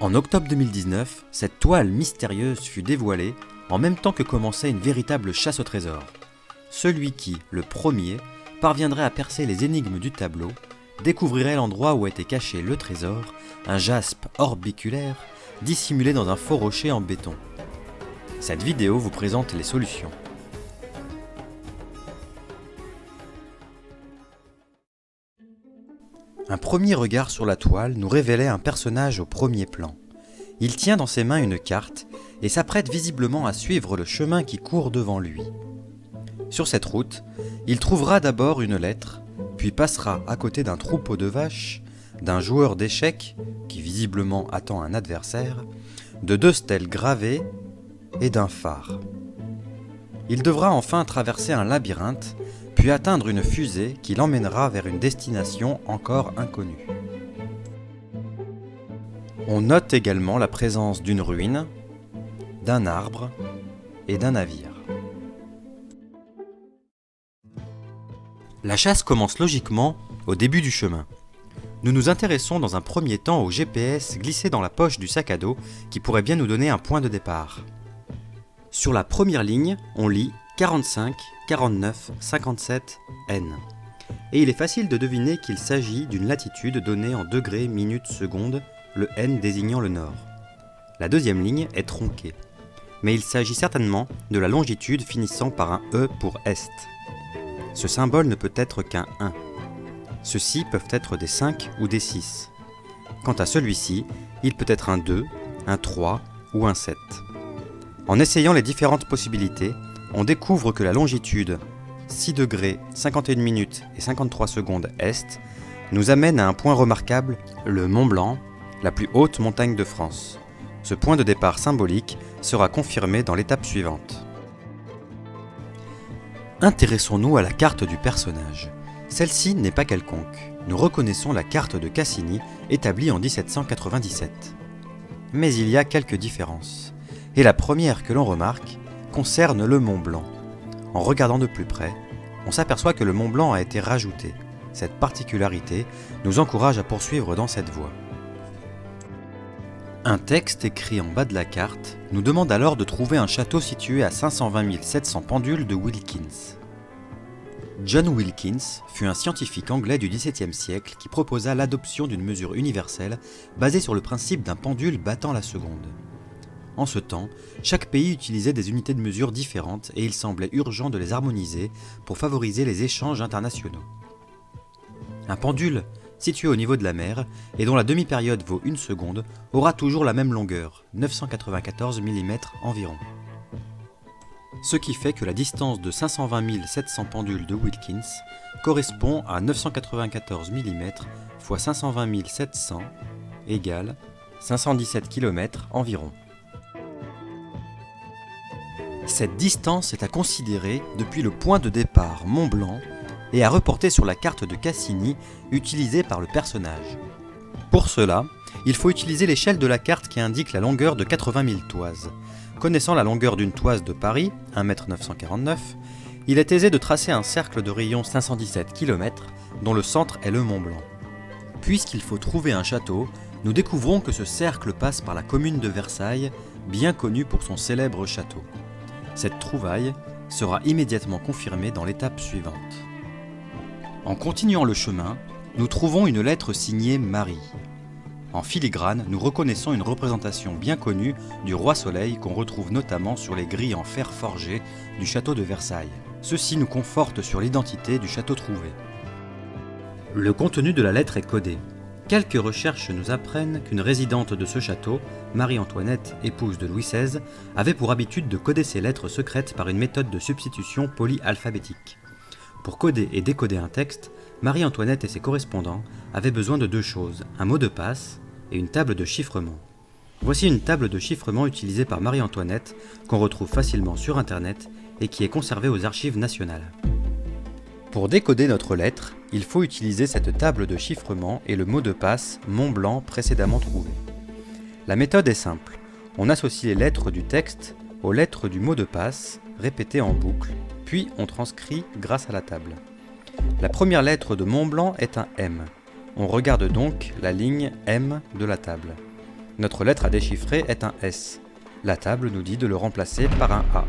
En octobre 2019, cette toile mystérieuse fut dévoilée en même temps que commençait une véritable chasse au trésor. Celui qui, le premier, parviendrait à percer les énigmes du tableau, découvrirait l'endroit où était caché le trésor, un jaspe orbiculaire dissimulé dans un faux rocher en béton. Cette vidéo vous présente les solutions. Un premier regard sur la toile nous révélait un personnage au premier plan. Il tient dans ses mains une carte et s'apprête visiblement à suivre le chemin qui court devant lui. Sur cette route, il trouvera d'abord une lettre, puis passera à côté d'un troupeau de vaches, d'un joueur d'échecs, qui visiblement attend un adversaire, de 2 stèles gravées et d'un phare. Il devra enfin traverser un labyrinthe, puis atteindre une fusée qui l'emmènera vers une destination encore inconnue. On note également la présence d'une ruine, d'un arbre et d'un navire. La chasse commence logiquement au début du chemin. Nous nous intéressons dans un premier temps au GPS glissé dans la poche du sac à dos qui pourrait bien nous donner un point de départ. Sur la première ligne, on lit 45, 49, 57, N. Et il est facile de deviner qu'il s'agit d'une latitude donnée en degrés, minutes, secondes, le N désignant le nord. La deuxième ligne est tronquée, mais il s'agit certainement de la longitude finissant par un E pour Est. Ce symbole ne peut être qu'un 1. Ceux-ci peuvent être des 5 ou des 6. Quant à celui-ci, il peut être un 2, un 3 ou un 7. En essayant les différentes possibilités, on découvre que la longitude 6 degrés, 51 minutes et 53 secondes Est nous amène à un point remarquable, le Mont Blanc, la plus haute montagne de France. Ce point de départ symbolique sera confirmé dans l'étape suivante. Intéressons-nous à la carte du personnage. Celle-ci n'est pas quelconque. Nous reconnaissons la carte de Cassini, établie en 1797. Mais il y a quelques différences. Et la première que l'on remarque concerne le Mont Blanc. En regardant de plus près, on s'aperçoit que le Mont Blanc a été rajouté. Cette particularité nous encourage à poursuivre dans cette voie. Un texte écrit en bas de la carte nous demande alors de trouver un château situé à 520 700 pendules de Wilkins. John Wilkins fut un scientifique anglais du XVIIe siècle qui proposa l'adoption d'une mesure universelle basée sur le principe d'un pendule battant la seconde. En ce temps, chaque pays utilisait des unités de mesure différentes et il semblait urgent de les harmoniser pour favoriser les échanges internationaux. Un pendule situé au niveau de la mer et dont la demi-période vaut 1 seconde aura toujours la même longueur, 994 mm environ. Ce qui fait que la distance de 520 700 pendules de Wilkins correspond à 994 mm fois 520 700 égale 517 km environ. Cette distance est à considérer depuis le point de départ Mont Blanc et à reporter sur la carte de Cassini utilisée par le personnage. Pour cela, il faut utiliser l'échelle de la carte qui indique la longueur de 80 000 toises. Connaissant la longueur d'une toise de Paris, 1,949 m, il est aisé de tracer un cercle de rayon 517 km dont le centre est le Mont Blanc. Puisqu'il faut trouver un château, nous découvrons que ce cercle passe par la commune de Versailles, bien connue pour son célèbre château. Cette trouvaille sera immédiatement confirmée dans l'étape suivante. En continuant le chemin, nous trouvons une lettre signée Marie. En filigrane, nous reconnaissons une représentation bien connue du roi Soleil qu'on retrouve notamment sur les grilles en fer forgé du château de Versailles. Ceci nous conforte sur l'identité du château trouvé. Le contenu de la lettre est codé. Quelques recherches nous apprennent qu'une résidente de ce château, Marie-Antoinette, épouse de Louis XVI, avait pour habitude de coder ses lettres secrètes par une méthode de substitution polyalphabétique. Pour coder et décoder un texte, Marie-Antoinette et ses correspondants avaient besoin de 2 choses, un mot de passe et une table de chiffrement. Voici une table de chiffrement utilisée par Marie-Antoinette qu'on retrouve facilement sur internet et qui est conservée aux archives nationales. Pour décoder notre lettre, il faut utiliser cette table de chiffrement et le mot de passe Mont Blanc précédemment trouvé. La méthode est simple, on associe les lettres du texte aux lettres du mot de passe, répétées en boucle, puis on transcrit grâce à la table. La première lettre de Mont Blanc est un M. On regarde donc la ligne M de la table. Notre lettre à déchiffrer est un S. La table nous dit de le remplacer par un A.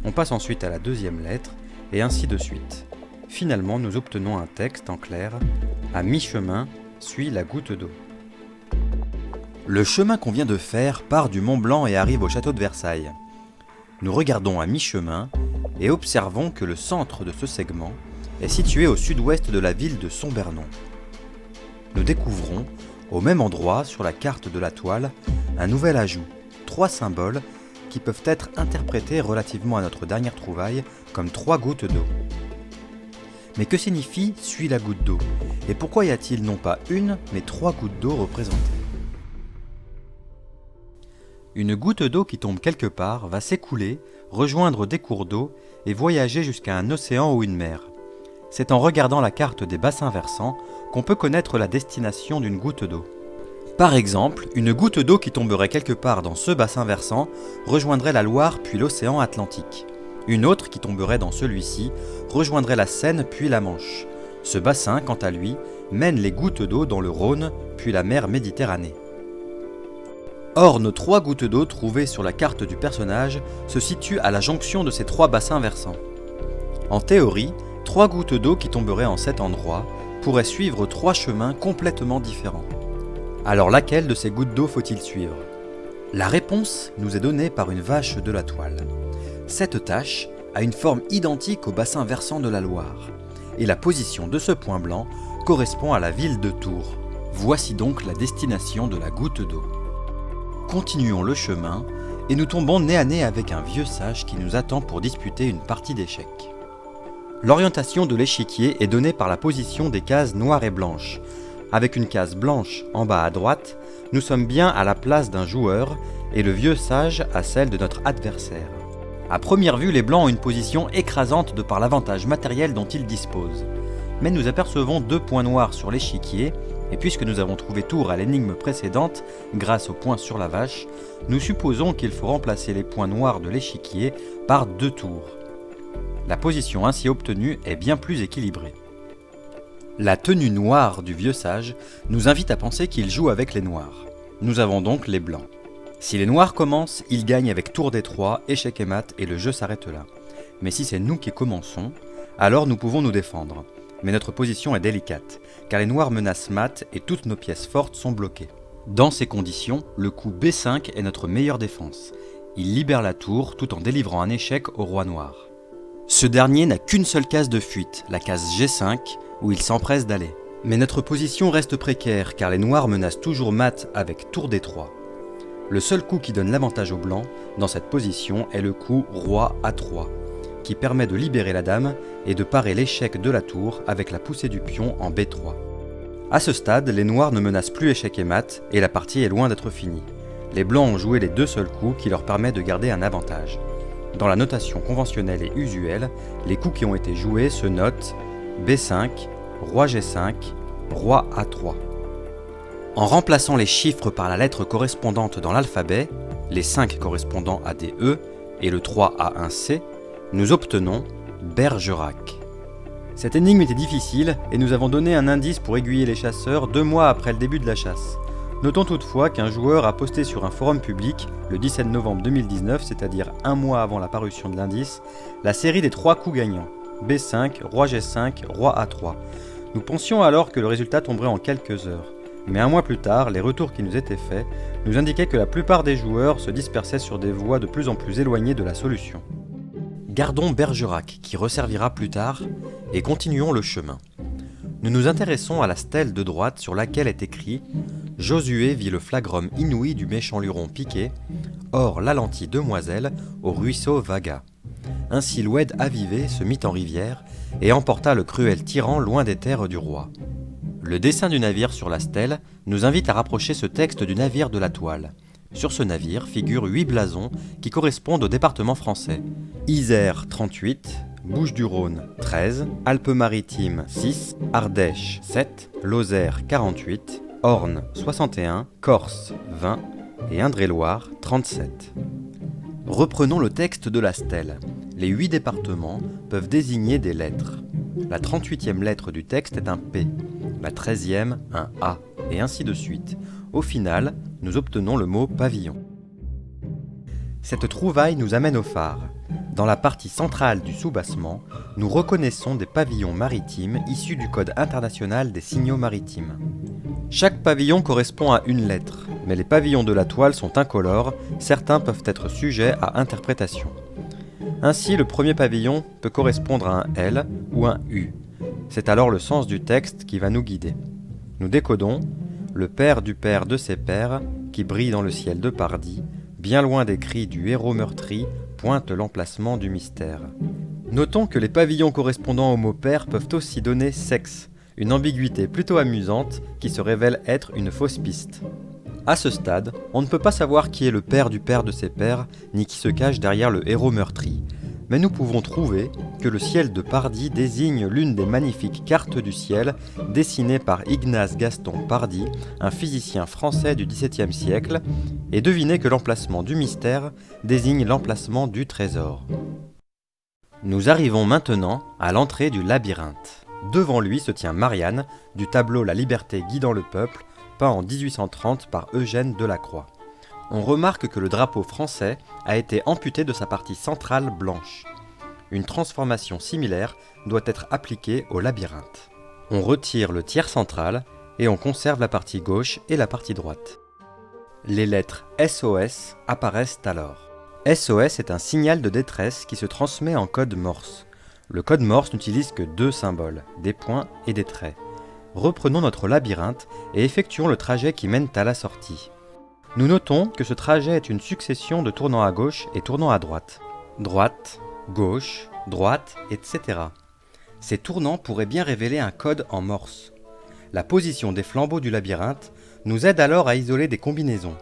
On passe ensuite à la deuxième lettre, et ainsi de suite. Finalement, nous obtenons un texte en clair. À mi-chemin, suit la goutte d'eau. Le chemin qu'on vient de faire part du Mont Blanc et arrive au château de Versailles. Nous regardons à mi-chemin et observons que le centre de ce segment est situé au sud-ouest de la ville de Sombernon. Nous découvrons, au même endroit sur la carte de la toile, un nouvel ajout, 3 symboles qui peuvent être interprétés relativement à notre dernière trouvaille comme 3 gouttes d'eau. Mais que signifie « suit la goutte d'eau » et pourquoi y a-t-il non pas une, mais 3 gouttes d'eau représentées? Une goutte d'eau qui tombe quelque part va s'écouler, rejoindre des cours d'eau et voyager jusqu'à un océan ou une mer. C'est en regardant la carte des bassins versants qu'on peut connaître la destination d'une goutte d'eau. Par exemple, une goutte d'eau qui tomberait quelque part dans ce bassin versant rejoindrait la Loire puis l'océan Atlantique. Une autre qui tomberait dans celui-ci rejoindrait la Seine puis la Manche. Ce bassin, quant à lui, mène les gouttes d'eau dans le Rhône puis la mer Méditerranée. Or, nos 3 gouttes d'eau trouvées sur la carte du personnage se situent à la jonction de ces 3 bassins versants. En théorie, 3 gouttes d'eau qui tomberaient en cet endroit pourraient suivre 3 chemins complètement différents. Alors laquelle de ces gouttes d'eau faut-il suivre? La réponse nous est donnée par une vache de la toile. Cette tache a une forme identique au bassin versant de la Loire, et la position de ce point blanc correspond à la ville de Tours. Voici donc la destination de la goutte d'eau. Continuons le chemin, et nous tombons nez à nez avec un vieux sage qui nous attend pour disputer une partie d'échecs. L'orientation de l'échiquier est donnée par la position des cases noires et blanches. Avec une case blanche en bas à droite, nous sommes bien à la place d'un joueur et le vieux sage à celle de notre adversaire. À première vue, les blancs ont une position écrasante de par l'avantage matériel dont ils disposent. Mais nous apercevons 2 points noirs sur l'échiquier, et puisque nous avons trouvé Tours à l'énigme précédente, grâce au point sur la vache, nous supposons qu'il faut remplacer les points noirs de l'échiquier par 2 tours. La position ainsi obtenue est bien plus équilibrée. La tenue noire du vieux sage nous invite à penser qu'il joue avec les noirs. Nous avons donc les blancs. Si les noirs commencent, ils gagnent avec tour d3, échec et mat et le jeu s'arrête là. Mais si c'est nous qui commençons, alors nous pouvons nous défendre. Mais notre position est délicate, car les noirs menacent mat et toutes nos pièces fortes sont bloquées. Dans ces conditions, le coup B5 est notre meilleure défense. Il libère la tour tout en délivrant un échec au roi noir. Ce dernier n'a qu'une seule case de fuite, la case G5, où il s'empresse d'aller. Mais notre position reste précaire, car les noirs menacent toujours mat avec tour d3. Le seul coup qui donne l'avantage aux blancs dans cette position est le coup roi A3, qui permet de libérer la dame et de parer l'échec de la tour avec la poussée du pion en B3. A ce stade, les noirs ne menacent plus échec et mat et la partie est loin d'être finie. Les blancs ont joué les 2 seuls coups qui leur permettent de garder un avantage. Dans la notation conventionnelle et usuelle, les coups qui ont été joués se notent B5, roi G5, roi A3. En remplaçant les chiffres par la lettre correspondante dans l'alphabet, les 5 correspondant à des E et le 3 à un C, nous obtenons Bergerac. Cette énigme était difficile et nous avons donné un indice pour aiguiller les chasseurs 2 mois après le début de la chasse. Notons toutefois qu'un joueur a posté sur un forum public, le 17 novembre 2019, c'est-à-dire 1 mois avant la parution de l'indice, la série des 3 coups gagnants, B5, roi G5, roi A3. Nous pensions alors que le résultat tomberait en quelques heures. Mais 1 mois plus tard, les retours qui nous étaient faits nous indiquaient que la plupart des joueurs se dispersaient sur des voies de plus en plus éloignées de la solution. Gardons Bergerac, qui resservira plus tard, et continuons le chemin. Nous nous intéressons à la stèle de droite sur laquelle est écrit « Josué vit le flagrum inouï du méchant luron Piquet, or l'alentie demoiselle au ruisseau vaga. Ainsi l'oued avivé se mit en rivière et emporta le cruel tyran loin des terres du roi. » Le dessin du navire sur la stèle nous invite à rapprocher ce texte du navire de la toile. Sur ce navire figurent 8 blasons qui correspondent au département français. Isère 38, Bouches-du-Rhône 13, Alpes-Maritimes 6, Ardèche 7, Lozère 48, Orne 61, Corse 20 et Indre-et-Loire 37. Reprenons le texte de la stèle. Les 8 départements peuvent désigner des lettres. La 38e lettre du texte est un P, la 13e un A, et ainsi de suite. Au final, nous obtenons le mot pavillon. Cette trouvaille nous amène au phare. Dans la partie centrale du soubassement, nous reconnaissons des pavillons maritimes issus du Code international des signaux maritimes. Chaque pavillon correspond à une lettre, mais les pavillons de la toile sont incolores, certains peuvent être sujets à interprétation. Ainsi, le premier pavillon peut correspondre à un L ou un U. C'est alors le sens du texte qui va nous guider. Nous décodons « Le père du père de ses pères, qui brille dans le ciel de Pardie, bien loin des cris du héros meurtri, pointe l'emplacement du mystère. » Notons que les pavillons correspondant au mot père peuvent aussi donner sexe, une ambiguïté plutôt amusante qui se révèle être une fausse piste. À ce stade, on ne peut pas savoir qui est le père de ses pères, ni qui se cache derrière le héros meurtri. Mais nous pouvons trouver que le ciel de Pardie désigne l'une des magnifiques cartes du ciel dessinées par Ignace Gaston Pardie, un physicien français du XVIIe siècle, et deviner que l'emplacement du mystère désigne l'emplacement du trésor. Nous arrivons maintenant à l'entrée du labyrinthe. Devant lui se tient Marianne, du tableau La liberté guidant le peuple, peint en 1830 par Eugène Delacroix. On remarque que le drapeau français a été amputé de sa partie centrale blanche. Une transformation similaire doit être appliquée au labyrinthe. On retire le tiers central et on conserve la partie gauche et la partie droite. Les lettres SOS apparaissent alors. SOS est un signal de détresse qui se transmet en code Morse. Le code Morse n'utilise que deux symboles, des points et des traits. Reprenons notre labyrinthe et effectuons le trajet qui mène à la sortie. Nous notons que ce trajet est une succession de tournants à gauche et tournants à droite. Droite, gauche, droite, etc. Ces tournants pourraient bien révéler un code en Morse. La position des flambeaux du labyrinthe nous aide alors à isoler des combinaisons.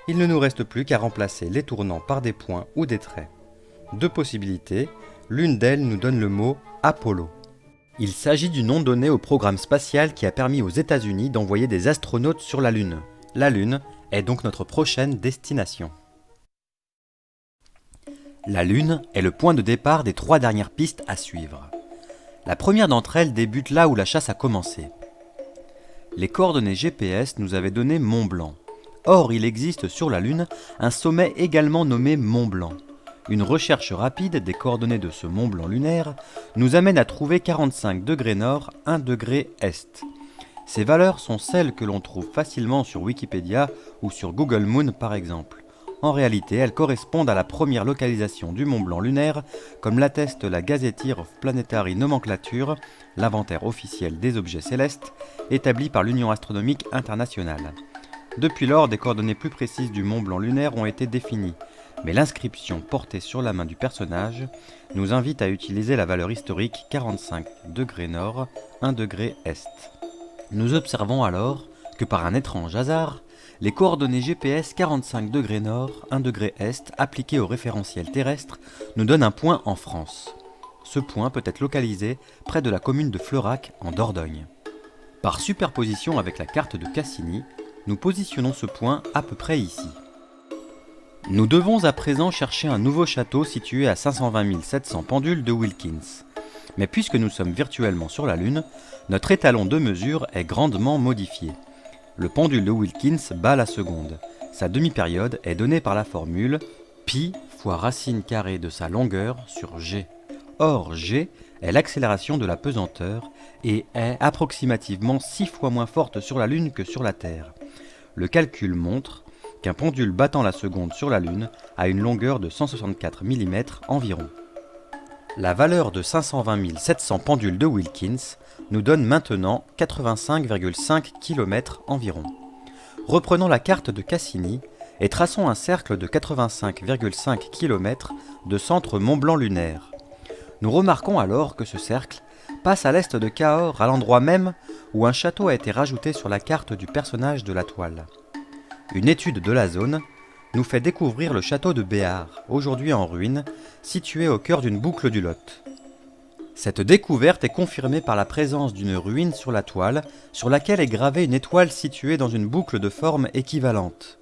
Il ne nous reste plus qu'à remplacer les tournants par des points ou des traits. Deux possibilités, l'une d'elles nous donne le mot Apollo. Il s'agit du nom donné au programme spatial qui a permis aux États-Unis d'envoyer des astronautes sur la Lune. La Lune est donc notre prochaine destination. La Lune est le point de départ des 3 dernières pistes à suivre. La première d'entre elles débute là où la chasse a commencé. Les coordonnées GPS nous avaient donné Mont Blanc. Or, il existe sur la Lune un sommet également nommé Mont Blanc. Une recherche rapide des coordonnées de ce Mont Blanc lunaire nous amène à trouver 45 degrés nord, 1 degré est. Ces valeurs sont celles que l'on trouve facilement sur Wikipédia ou sur Google Moon par exemple. En réalité, elles correspondent à la première localisation du Mont Blanc lunaire, comme l'atteste la Gazetteer of Planetary Nomenclature, l'inventaire officiel des objets célestes, établi par l'Union astronomique internationale. Depuis lors, des coordonnées plus précises du Mont Blanc lunaire ont été définies, mais l'inscription portée sur la main du personnage nous invite à utiliser la valeur historique 45 degrés nord, 1 degré est. Nous observons alors que par un étrange hasard, les coordonnées GPS 45 degrés nord, 1 degré est appliquées au référentiel terrestre nous donnent un point en France. Ce point peut être localisé près de la commune de Fleurac en Dordogne. Par superposition avec la carte de Cassini, nous positionnons ce point à peu près ici. Nous devons à présent chercher un nouveau château situé à 520 700 pendules de Wilkins. Mais puisque nous sommes virtuellement sur la Lune, notre étalon de mesure est grandement modifié. Le pendule de Wilkins bat la seconde. Sa demi-période est donnée par la formule pi fois racine carrée de sa longueur sur g. Or, g est l'accélération de la pesanteur et est approximativement 6 fois moins forte sur la Lune que sur la Terre. Le calcul montre qu'un pendule battant la seconde sur la Lune a une longueur de 164 mm environ. La valeur de 520 700 pendules de Wilkins nous donne maintenant 85,5 km environ. Reprenons la carte de Cassini et traçons un cercle de 85,5 km de centre Mont Blanc lunaire. Nous remarquons alors que ce cercle passe à l'est de Cahors, à l'endroit même où un château a été rajouté sur la carte du personnage de la toile. Une étude de la zone nous fait découvrir le château de Béart, aujourd'hui en ruine, situé au cœur d'une boucle du Lot. Cette découverte est confirmée par la présence d'une ruine sur la toile, sur laquelle est gravée une étoile située dans une boucle de forme équivalente.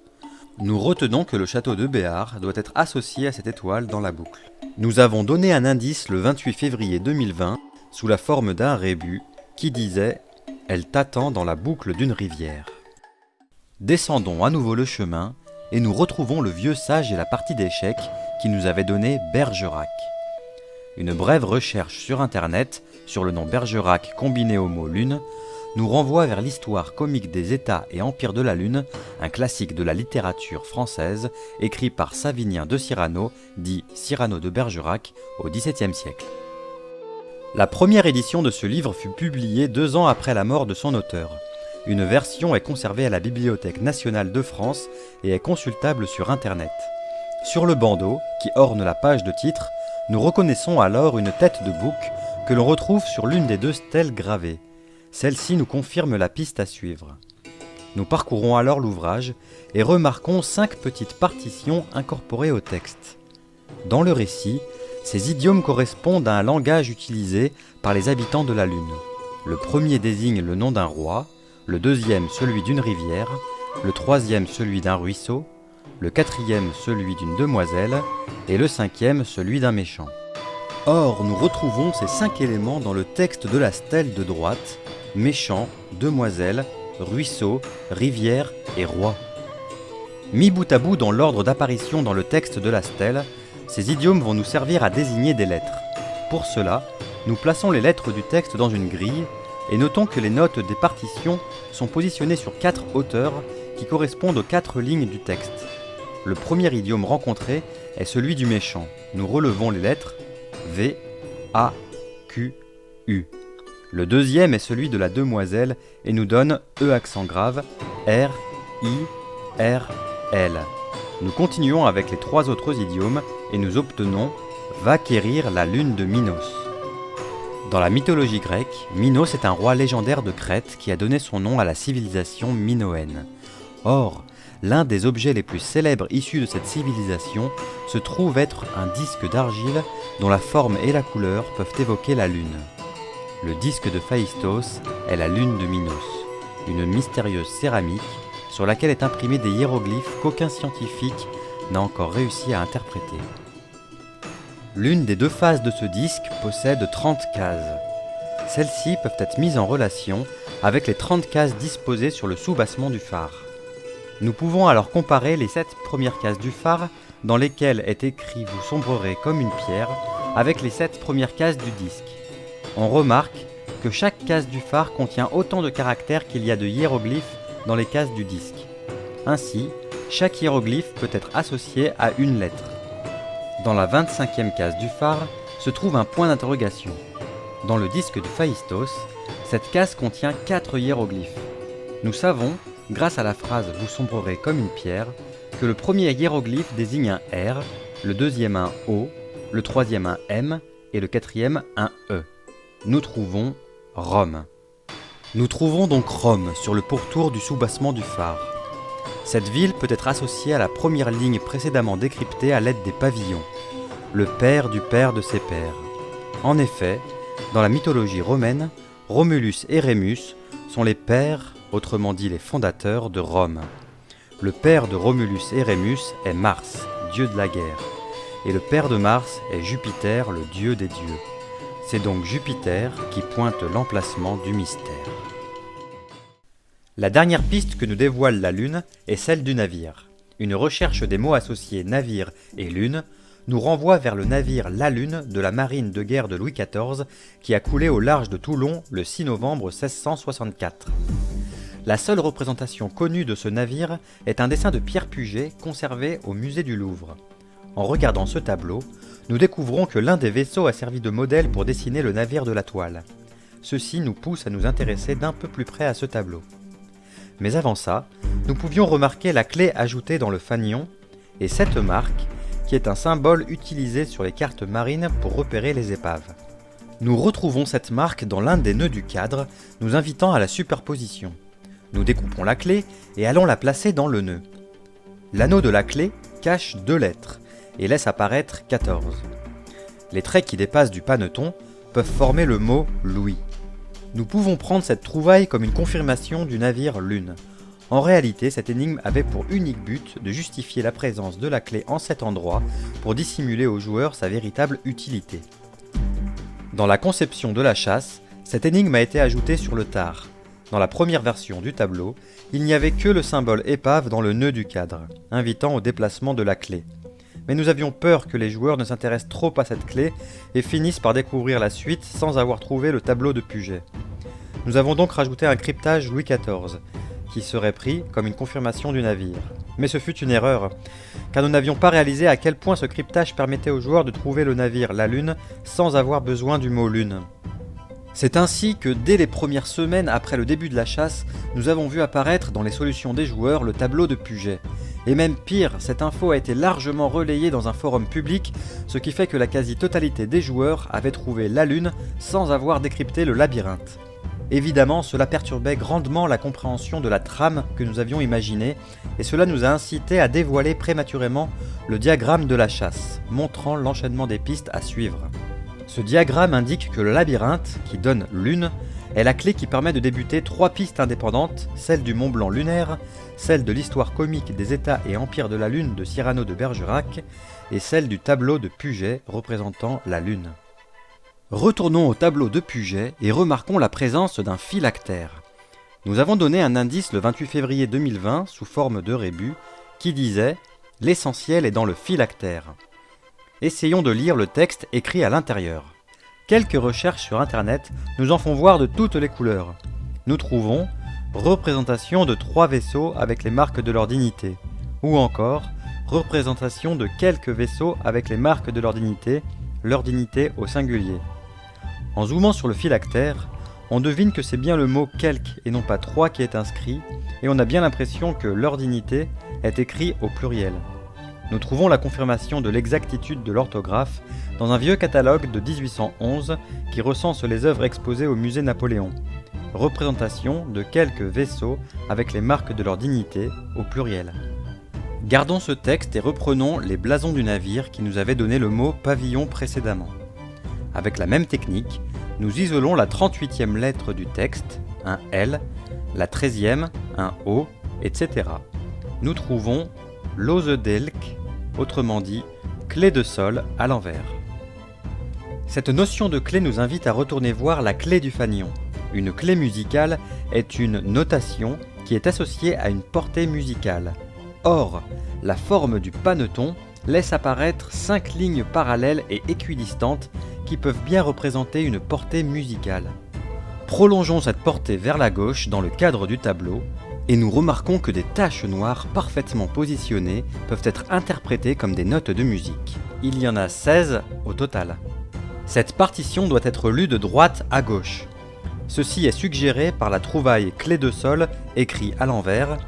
Nous retenons que le château de Béart doit être associé à cette étoile dans la boucle. Nous avons donné un indice le 28 février 2020, sous la forme d'un rébus, qui disait « Elle t'attend dans la boucle d'une rivière ». Descendons à nouveau le chemin et nous retrouvons le vieux sage et la partie d'échecs qui nous avait donné Bergerac. Une brève recherche sur internet sur le nom Bergerac combiné au mot lune nous renvoie vers l'histoire comique des États et empires de la Lune, un classique de la littérature française écrit par Savinien de Cyrano, dit Cyrano de Bergerac, au XVIIe siècle. La première édition de ce livre fut publiée 2 ans après la mort de son auteur. Une version est conservée à la Bibliothèque nationale de France et est consultable sur internet. Sur le bandeau, qui orne la page de titre, nous reconnaissons alors une tête de bouc que l'on retrouve sur l'une des 2 stèles gravées. Celle-ci nous confirme la piste à suivre. Nous parcourons alors l'ouvrage et remarquons 5 petites partitions incorporées au texte. Dans le récit, ces idiomes correspondent à un langage utilisé par les habitants de la Lune. Le premier désigne le nom d'un roi, le deuxième celui d'une rivière, le troisième celui d'un ruisseau, le quatrième celui d'une demoiselle et le cinquième celui d'un méchant. Or, nous retrouvons ces 5 éléments dans le texte de la stèle de droite: méchant, demoiselle, ruisseau, rivière et roi. Mis bout à bout dans l'ordre d'apparition dans le texte de la stèle, ces idiomes vont nous servir à désigner des lettres. Pour cela, nous plaçons les lettres du texte dans une grille et notons que les notes des partitions sont positionnées sur 4 hauteurs qui correspondent aux 4 lignes du texte. Le premier idiome rencontré est celui du méchant. Nous relevons les lettres V, A, Q, U. Le deuxième est celui de la demoiselle et nous donne E accent grave, R, I, R, L. Nous continuons avec les 3 autres idiomes et nous obtenons Va quérir la lune de Minos. Dans la mythologie grecque, Minos est un roi légendaire de Crète qui a donné son nom à la civilisation minoenne. Or, l'un des objets les plus célèbres issus de cette civilisation se trouve être un disque d'argile dont la forme et la couleur peuvent évoquer la lune. Le disque de Phaistos est la lune de Minos, une mystérieuse céramique sur laquelle est imprimé des hiéroglyphes qu'aucun scientifique n'a encore réussi à interpréter. L'une des 2 faces de ce disque possède 30 cases. Celles-ci peuvent être mises en relation avec les 30 cases disposées sur le soubassement du phare. Nous pouvons alors comparer les 7 premières cases du phare dans lesquelles est écrit « Vous sombrerez comme une pierre » avec les 7 premières cases du disque. On remarque que chaque case du phare contient autant de caractères qu'il y a de hiéroglyphes dans les cases du disque. Ainsi, chaque hiéroglyphe peut être associé à une lettre. Dans la 25e case du phare se trouve un point d'interrogation. Dans le disque de Phaistos, cette case contient 4 hiéroglyphes. Nous savons, grâce à la phrase « Vous sombrerez comme une pierre », que le premier hiéroglyphe désigne un R, le deuxième un O, le troisième un M et le quatrième un E. Nous trouvons Rome. Nous trouvons donc Rome sur le pourtour du soubassement du phare. Cette ville peut être associée à la première ligne précédemment décryptée à l'aide des pavillons, le père du père de ses pères. En effet, dans la mythologie romaine, Romulus et Rémus sont les pères, autrement dit les fondateurs de Rome. Le père de Romulus et Rémus est Mars, dieu de la guerre, et le père de Mars est Jupiter, le dieu des dieux. C'est donc Jupiter qui pointe l'emplacement du mystère. La dernière piste que nous dévoile la Lune est celle du navire. Une recherche des mots associés navire et lune nous renvoie vers le navire La Lune de la marine de guerre de Louis XIV qui a coulé au large de Toulon le 6 novembre 1664. La seule représentation connue de ce navire est un dessin de Pierre Puget conservé au musée du Louvre. En regardant ce tableau, nous découvrons que l'un des vaisseaux a servi de modèle pour dessiner le navire de la toile. Ceci nous pousse à nous intéresser d'un peu plus près à ce tableau. Mais avant ça, nous pouvions remarquer la clé ajoutée dans le fanion et cette marque, qui est un symbole utilisé sur les cartes marines pour repérer les épaves. Nous retrouvons cette marque dans l'un des nœuds du cadre, nous invitant à la superposition. Nous découpons la clé et allons la placer dans le nœud. L'anneau de la clé cache 2 lettres et laisse apparaître 14. Les traits qui dépassent du paneton peuvent former le mot « Louis ». Nous pouvons prendre cette trouvaille comme une confirmation du navire Lune. En réalité, cette énigme avait pour unique but de justifier la présence de la clé en cet endroit pour dissimuler au joueur sa véritable utilité. Dans la conception de la chasse, cette énigme a été ajoutée sur le tard. Dans la première version du tableau, il n'y avait que le symbole épave dans le nœud du cadre, invitant au déplacement de la clé. Mais nous avions peur que les joueurs ne s'intéressent trop à cette clé et finissent par découvrir la suite sans avoir trouvé le tableau de Puget. Nous avons donc rajouté un cryptage Louis XIV, qui serait pris comme une confirmation du navire. Mais ce fut une erreur, car nous n'avions pas réalisé à quel point ce cryptage permettait aux joueurs de trouver le navire La Lune sans avoir besoin du mot Lune. C'est ainsi que dès les premières semaines après le début de la chasse, nous avons vu apparaître dans les solutions des joueurs le tableau de Puget. Et même pire, cette info a été largement relayée dans un forum public, ce qui fait que la quasi-totalité des joueurs avaient trouvé la Lune sans avoir décrypté le labyrinthe. Évidemment, cela perturbait grandement la compréhension de la trame que nous avions imaginée, et cela nous a incité à dévoiler prématurément le diagramme de la chasse, montrant l'enchaînement des pistes à suivre. Ce diagramme indique que le labyrinthe, qui donne Lune, est la clé qui permet de débuter 3 pistes indépendantes, celle du Mont Blanc lunaire, celle de l'histoire comique des États et empires de la Lune de Cyrano de Bergerac, et celle du tableau de Puget représentant la Lune. Retournons au tableau de Puget et remarquons la présence d'un phylactère. Nous avons donné un indice le 28 février 2020 sous forme de rébus qui disait « L'essentiel est dans le phylactère ». Essayons de lire le texte écrit à l'intérieur. Quelques recherches sur internet nous en font voir de toutes les couleurs. Nous trouvons représentation de 3 vaisseaux avec les marques de leur dignité, ou encore représentation de quelques vaisseaux avec les marques de leur dignité au singulier. En zoomant sur le phylactère, on devine que c'est bien le mot quelque et non pas 3 qui est inscrit, et on a bien l'impression que leur dignité est écrit au pluriel. Nous trouvons la confirmation de l'exactitude de l'orthographe dans un vieux catalogue de 1811 qui recense les œuvres exposées au musée Napoléon. Représentation de quelques vaisseaux avec les marques de leur dignité au pluriel. Gardons ce texte et reprenons les blasons du navire qui nous avait donné le mot pavillon précédemment. Avec la même technique, nous isolons la 38e lettre du texte, un L, la 13e, un O, etc. Nous trouvons Losedelk, autrement dit, clé de sol à l'envers. Cette notion de clé nous invite à retourner voir la clé du fanion. Une clé musicale est une notation qui est associée à une portée musicale. Or, la forme du paneton laisse apparaître 5 lignes parallèles et équidistantes qui peuvent bien représenter une portée musicale. Prolongeons cette portée vers la gauche dans le cadre du tableau, et nous remarquons que des taches noires parfaitement positionnées peuvent être interprétées comme des notes de musique. Il y en a 16 au total. Cette partition doit être lue de droite à gauche. Ceci est suggéré par la trouvaille clé de sol écrit à l'envers,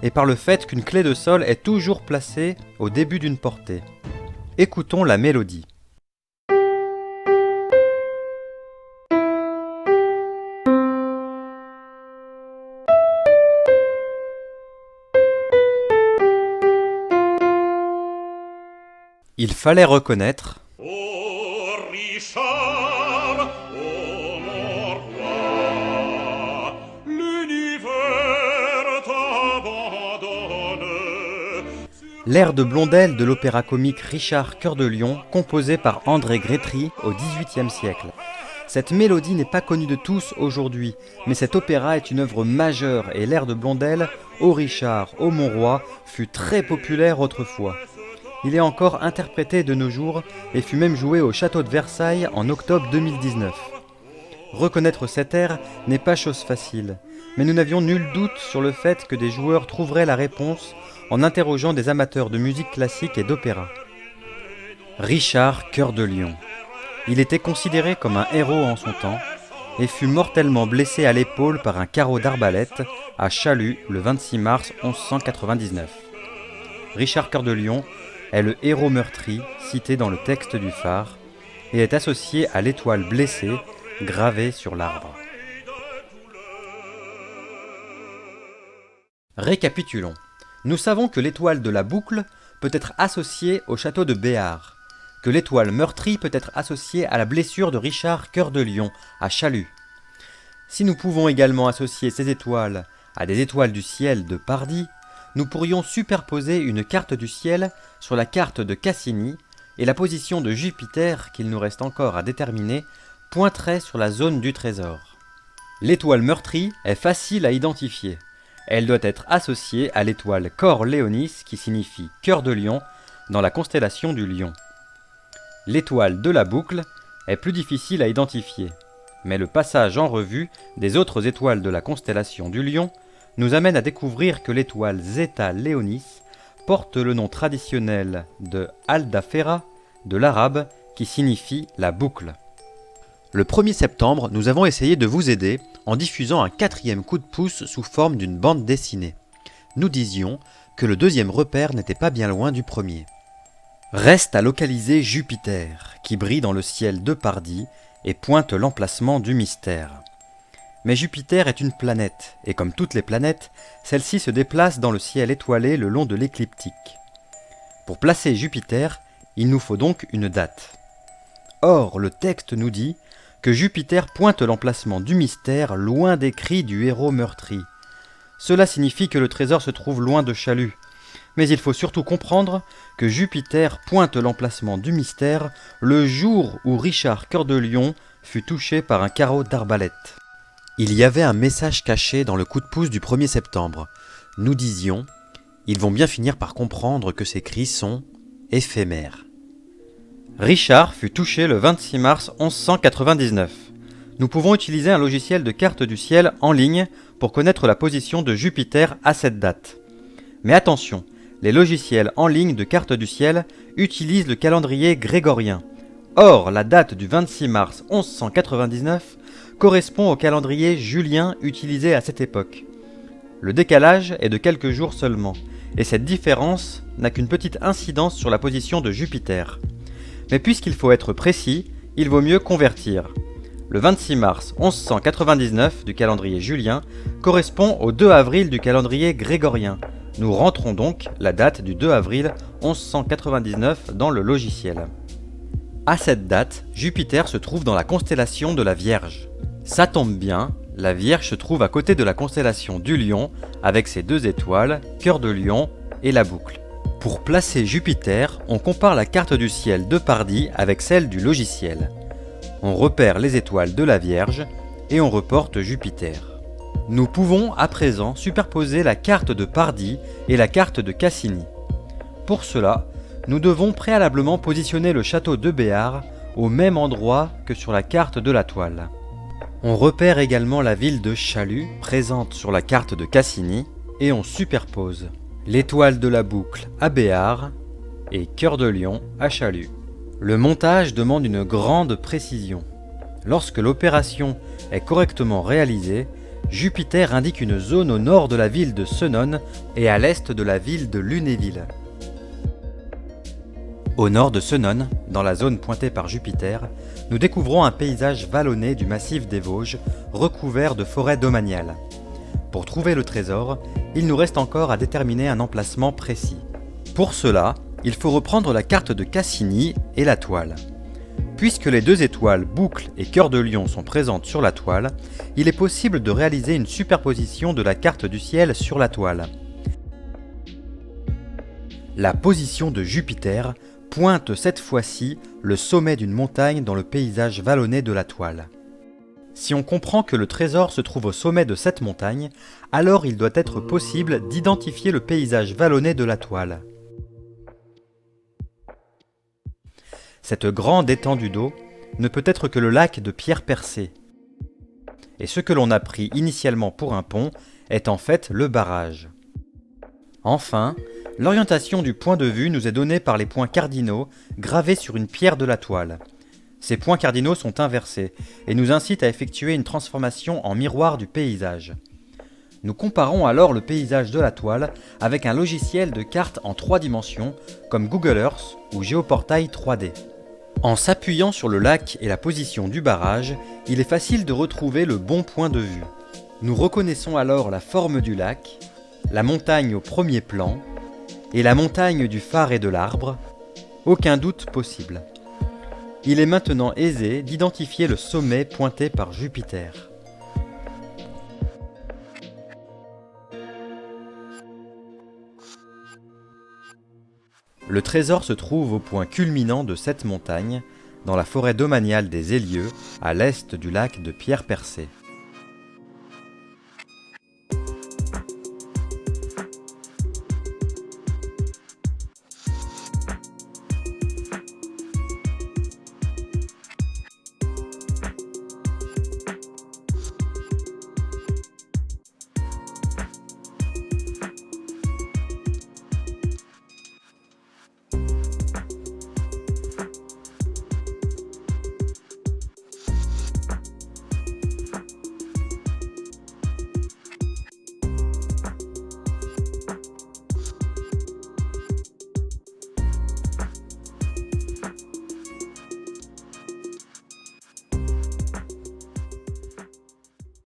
et par le fait qu'une clé de sol est toujours placée au début d'une portée. Écoutons la mélodie. Il fallait reconnaître Ô Richard, ô mon roi, l'univers t'abandonne. l'air de Blondel de l'opéra comique Richard Cœur de Lion, composé par André Grétry au XVIIIe siècle. Cette mélodie n'est pas connue de tous aujourd'hui, mais cet opéra est une œuvre majeure et l'air de Blondel, Ô Richard, ô mon roi, fut très populaire autrefois. Il est encore interprété de nos jours et fut même joué au château de Versailles en octobre 2019. Reconnaître cet air n'est pas chose facile, mais nous n'avions nul doute sur le fait que des joueurs trouveraient la réponse en interrogeant des amateurs de musique classique et d'opéra. Richard Cœur de Lion. Il était considéré comme un héros en son temps et fut mortellement blessé à l'épaule par un carreau d'arbalète à Chalut le 26 mars 1199. Richard Cœur de Lion est le héros meurtri cité dans le texte du phare et est associé à l'étoile blessée gravée sur l'arbre. Récapitulons. Nous savons que l'étoile de la boucle peut être associée au château de Béart, que l'étoile meurtrie peut être associée à la blessure de Richard Cœur de Lion à Chalut. Si nous pouvons également associer ces étoiles à des étoiles du ciel de Pardy, nous pourrions superposer une carte du ciel sur la carte de Cassini et la position de Jupiter, qu'il nous reste encore à déterminer, pointerait sur la zone du trésor. L'étoile meurtrie est facile à identifier. Elle doit être associée à l'étoile Corléonis qui signifie cœur de lion dans la constellation du lion. L'étoile de la boucle est plus difficile à identifier, mais le passage en revue des autres étoiles de la constellation du lion nous amène à découvrir que l'étoile Zeta Leonis porte le nom traditionnel de Aldafera de l'arabe qui signifie la boucle. Le 1er septembre, nous avons essayé de vous aider en diffusant un 4e coup de pouce sous forme d'une bande dessinée. Nous disions que le 2e repère n'était pas bien loin du premier. Reste à localiser Jupiter, qui brille dans le ciel de Pardie et pointe l'emplacement du mystère. Mais Jupiter est une planète, et comme toutes les planètes, celle-ci se déplace dans le ciel étoilé le long de l'écliptique. Pour placer Jupiter, il nous faut donc une date. Or, le texte nous dit que Jupiter pointe l'emplacement du mystère loin des cris du héros meurtri. Cela signifie que le trésor se trouve loin de Chalut. Mais il faut surtout comprendre que Jupiter pointe l'emplacement du mystère le jour où Richard Cœur de Lion fut touché par un carreau d'arbalète. Il y avait un message caché dans le coup de pouce du 1er septembre. Nous disions « Ils vont bien finir par comprendre que ces cris sont éphémères ». Richard fut touché le 26 mars 1199. Nous pouvons utiliser un logiciel de carte du ciel en ligne pour connaître la position de Jupiter à cette date. Mais attention, les logiciels en ligne de carte du ciel utilisent le calendrier grégorien. Or, la date du 26 mars 1199 correspond au calendrier julien utilisé à cette époque. Le décalage est de quelques jours seulement, et cette différence n'a qu'une petite incidence sur la position de Jupiter. Mais puisqu'il faut être précis, il vaut mieux convertir. Le 26 mars 1199 du calendrier julien correspond au 2 avril du calendrier grégorien. Nous rentrons donc la date du 2 avril 1199 dans le logiciel. À cette date, Jupiter se trouve dans la constellation de la Vierge. Ça tombe bien, la Vierge se trouve à côté de la constellation du Lion avec ses 2 étoiles, Cœur de Lion et la boucle. Pour placer Jupiter, on compare la carte du ciel de Pardie avec celle du logiciel. On repère les étoiles de la Vierge et on reporte Jupiter. Nous pouvons à présent superposer la carte de Pardie et la carte de Cassini. Pour cela, nous devons préalablement positionner le château de Béarn au même endroit que sur la carte de la toile. On repère également la ville de Chalut, présente sur la carte de Cassini, et on superpose l'étoile de la boucle à Béarn et Cœur de Lion à Chalut. Le montage demande une grande précision. Lorsque l'opération est correctement réalisée, Jupiter indique une zone au nord de la ville de Senones et à l'est de la ville de Lunéville. Au nord de Senones, dans la zone pointée par Jupiter, nous découvrons un paysage vallonné du massif des Vosges, recouvert de forêts domaniales. Pour trouver le trésor, il nous reste encore à déterminer un emplacement précis. Pour cela, il faut reprendre la carte de Cassini et la toile. Puisque les 2 étoiles boucle et cœur de lion sont présentes sur la toile, il est possible de réaliser une superposition de la carte du ciel sur la toile. La position de Jupiter pointe cette fois-ci le sommet d'une montagne dans le paysage vallonné de la toile. Si on comprend que le trésor se trouve au sommet de cette montagne, alors il doit être possible d'identifier le paysage vallonné de la toile. Cette grande étendue d'eau ne peut être que le lac de pierre percée. Et ce que l'on a pris initialement pour un pont est en fait le barrage. Enfin, l'orientation du point de vue nous est donnée par les points cardinaux gravés sur une pierre de la toile. Ces points cardinaux sont inversés et nous incitent à effectuer une transformation en miroir du paysage. Nous comparons alors le paysage de la toile avec un logiciel de carte en 3 dimensions comme Google Earth ou Géoportail 3D. En s'appuyant sur le lac et la position du barrage, il est facile de retrouver le bon point de vue. Nous reconnaissons alors la forme du lac, la montagne au premier plan et la montagne du phare et de l'arbre, aucun doute possible. Il est maintenant aisé d'identifier le sommet pointé par Jupiter. Le trésor se trouve au point culminant de cette montagne, dans la forêt domaniale des Hélieux, à l'est du lac de Pierre Percée.